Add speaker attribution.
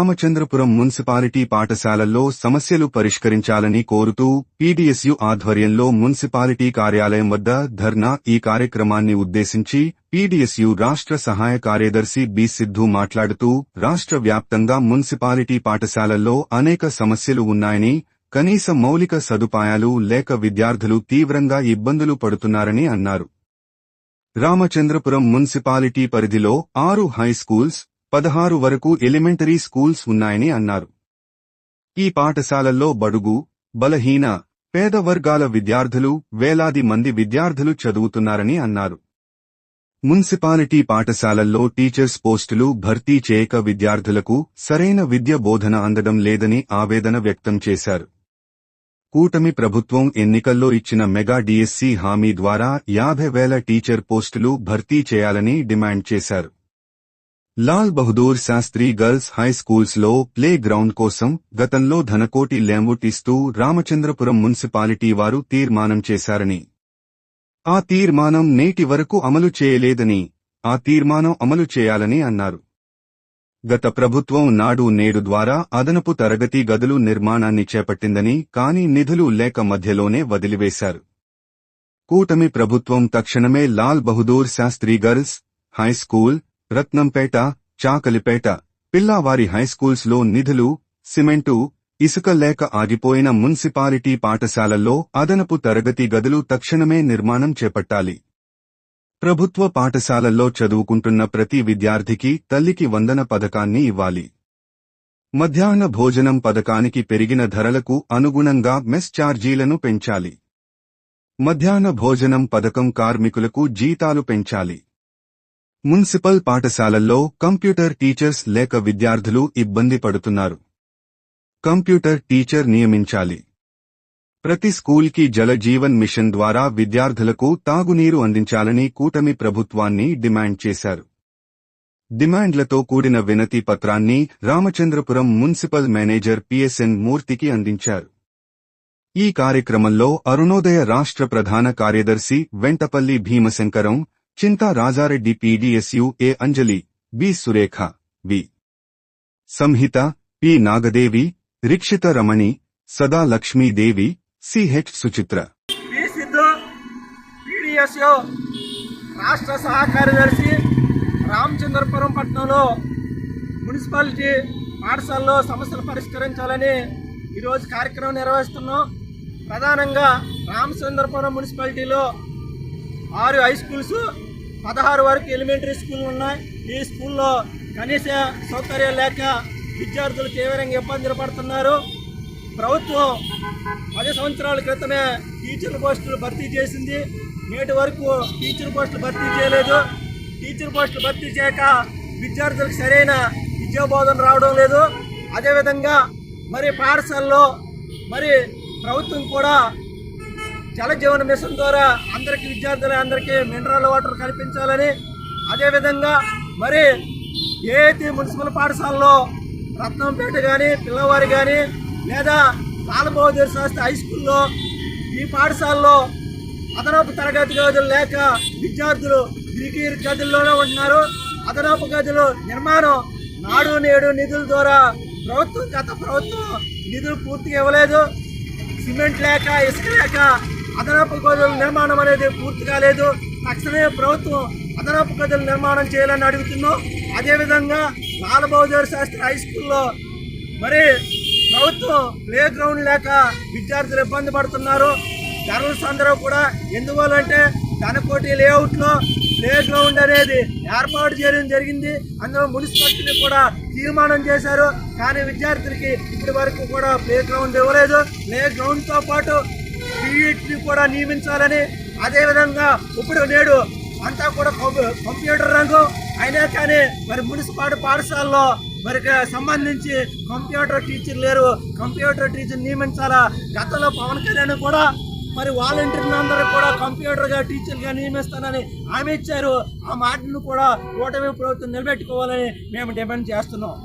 Speaker 1: Ramachandrapuram municipality పాఠశాలల్లో సమస్యలు పరిష్కరించాలని కోరుతూ పీడీఎస్యు ఆధ్వర్యంలో మున్సిపాలిటీ కార్యాలయం వద్ద ధర్నా. ఈ కార్యక్రమాన్ని ఉద్దేశించి పీడీఎస్యు రాష్ట్ర సహాయ కార్యదర్శి బి. సిద్ధు మాట్లాడుతూ రాష్ట్ర వ్యాప్తంగా మున్సిపాలిటీ పాఠశాలల్లో అనేక సమస్యలు ఉన్నాయని, కనీస మౌలిక సదుపాయాలు లేక విద్యార్థులు తీవ్రంగా ఇబ్బందులు పడుతున్నారని అన్నారు. రామచంద్రపురం మున్సిపాలిటీ పరిధిలో 6 హైస్కూల్స్, 16 వరకు ఎలిమెంటరీ స్కూల్స్ ఉన్నాయని అన్నారు. ఈ పాఠశాలల్లో బడుగు, బలహీన, పేద వర్గాల విద్యార్థులు వేలాది మంది విద్యార్థులు చదువుతున్నారని అన్నారు. మున్సిపాలిటీ పాఠశాలల్లో టీచర్స్ పోస్టులు భర్తీ చేయక విద్యార్థులకు సరైన విద్య బోధన అందడం లేదని ఆవేదన వ్యక్తం చేశారు. కూటమి ప్రభుత్వం ఎన్నికల్లో ఇచ్చిన మెగా డీఎస్సీ హామీ ద్వారా 50,000 టీచర్ పోస్టులు భర్తీ చేయాలని డిమాండ్ చేశారు. లాల్ బహదూర్ శాస్త్రి గర్ల్స్ హై స్కూల్స్లో ప్లే గ్రౌండ్ కోసం గతంలో ధనకోటి లేఅవుట్ ఇస్తూ రామచంద్రపురం మున్సిపాలిటీ వారు తీర్మానం చేశారని, ఆ తీర్మానం నేటి వరకు అమలు చేయలేదని, ఆ తీర్మానం అమలు చేయాలని అన్నారు. గత ప్రభుత్వం నాడు నేడు ద్వారా అదనపు తరగతి గదులు నిర్మాణాన్ని చేపట్టిందని, కానీ నిధులు లేక మధ్యలోనే వదిలివేశారు. కూటమి ప్రభుత్వం తక్షణమే Lal Bahadur Shastri girls high school, Ratnampeta, Chakalipeta, పిల్లావారి హైస్కూల్స్లో నిధులు, సిమెంటు, ఇసుక లేక ఆగిపోయిన మున్సిపాలిటీ పాఠశాలల్లో అదనపు తరగతి గదులు తక్షణమే నిర్మాణం చేపట్టాలి. ప్రభుత్వ పాఠశాలల్లో చదువుకుంటున్న ప్రతి విద్యార్థికి తల్లికి వందన పథకాన్ని ఇవ్వాలి. మధ్యాహ్న భోజనం పథకానికి పెరిగిన ధరలకు అనుగుణంగా మెస్ ఛార్జీలను పెంచాలి. మధ్యాహ్న భోజనం పథకం కార్మికులకు జీతాలు పెంచాలి. మున్సిపల్ పాఠశాలల్లో కంప్యూటర్ టీచర్స్ లేక విద్యార్థులు ఇబ్బంది పడుతున్నారు. కంప్యూటర్ టీచర్ నియమించాలి. ప్రతి స్కూల్కి జల జీవన్ మిషన్ ద్వారా విద్యార్థులకు తాగునీరు అందించాలని కూటమి ప్రభుత్వాన్ని డిమాండ్ చేశారు. డిమాండ్లతో కూడిన వినతి పత్రాన్ని రామచంద్రపురం మున్సిపల్ మేనేజర్ పిఎస్ఎన్ మూర్తికి అందించారు. ఈ కార్యక్రమంలో అరుణోదయ రాష్ట్ర ప్రధాన కార్యదర్శి Ventapalli Bhimashankaram, Chinta Rajareddy, PDSU A Anjali, B. Surekha, V. Samhita, P. Nagadevi, Rikshita Ramani, Sada Lakshmidevi, CH Suchitra.
Speaker 2: B. Siddhu, PDSU రాష్ట్ర సహాయ కార్యదర్శి. రామచంద్రపురం పట్టణంలో మున్సిపాలిటీ పాఠశాలలో సమస్యలు పరిష్కరించాలని ఈరోజు కార్యక్రమం నిర్వహిస్తున్నాం. ప్రధానంగా రామచంద్రపురం మున్సిపాలిటీలో 6 హై స్కూల్స్, 16 వరకు ఎలిమెంటరీ స్కూళ్ళు ఉన్నాయి. ఈ స్కూల్లో కనీస సౌకర్యాలు లేక విద్యార్థులు తీవ్రంగా ఇబ్బందులు పడుతున్నారు. ప్రభుత్వం 10 సంవత్సరాల క్రితమే టీచర్ పోస్టులు భర్తీ చేసింది. నేటి వరకు టీచర్ పోస్టులు భర్తీ చేయలేదు. టీచర్ పోస్టులు భర్తీ చేయక విద్యార్థులకు సరైన విద్యాబోధన రావడం లేదు. అదేవిధంగా మరి పాఠశాలలో మరి ప్రభుత్వం కూడా జల జీవన మిషన్ ద్వారా అందరికీ విద్యార్థులందరికీ మినరల్ వాటర్ కల్పించాలని, అదేవిధంగా మరి ఏఐటి మున్సిపల్ పాఠశాలలో రత్నంపేట కానీ, పిల్లవారి కానీ, లేదా లాల్ బహదూర్ శాస్త్రి హై స్కూల్లో ఈ పాఠశాలలో అదనపు తరగతి గదులు లేక విద్యార్థులు గిరికీరి గదుల్లోనే ఉంటున్నారు. అదనపు గదులు నిర్మాణం నాడు నేడు నిధుల ద్వారా గత ప్రభుత్వం నిధులు పూర్తిగా ఇవ్వలేదు. సిమెంట్ లేక, ఇసుక లేక అదనపు గదుల నిర్మాణం అనేది పూర్తి కాలేదు. తక్షణమే ప్రభుత్వం అదనపు గదుల నిర్మాణం చేయాలని అడుగుతున్నాం. అదేవిధంగా లాల్ బహదూర్ శాస్త్రి హై స్కూల్లో మరి ప్రభుత్వం ప్లే గ్రౌండ్ లేక విద్యార్థులు ఇబ్బంది పడుతున్నారు. గర్ల్స్ అందరూ కూడా ఎందువల్లంటే ధనకోటి లేఅవుట్లో ప్లే గ్రౌండ్ అనేది ఏర్పాటు చేయడం జరిగింది. అందులో మున్సిపాలిటీని కూడా తీర్మానం చేశారు. కానీ విద్యార్థులకి ఇప్పటి వరకు కూడా ప్లే గ్రౌండ్ ఇవ్వలేదు. ప్లే గ్రౌండ్తో పాటు పీఈటీని కూడా నియమించాలని, అదేవిధంగా ఇప్పుడు నేడు అంతా కూడా కంప్యూటర్ రంగం అయినా కానీ మరి మున్సిపాలిటీ పాఠశాలలో మరి సంబంధించి కంప్యూటర్ టీచర్ లేరు. కంప్యూటర్ టీచర్ నియమించాలా. గతంలో పవన్ కళ్యాణ్ కూడా మరి వాలంటీర్లు అందరూ కూడా కంప్యూటర్గా టీచర్గా నియమిస్తానని హామీ ఇచ్చారు. ఆ మాటను కూడా కూటమి ప్రభుత్వం నిలబెట్టుకోవాలని మేము డిమాండ్ చేస్తున్నాం.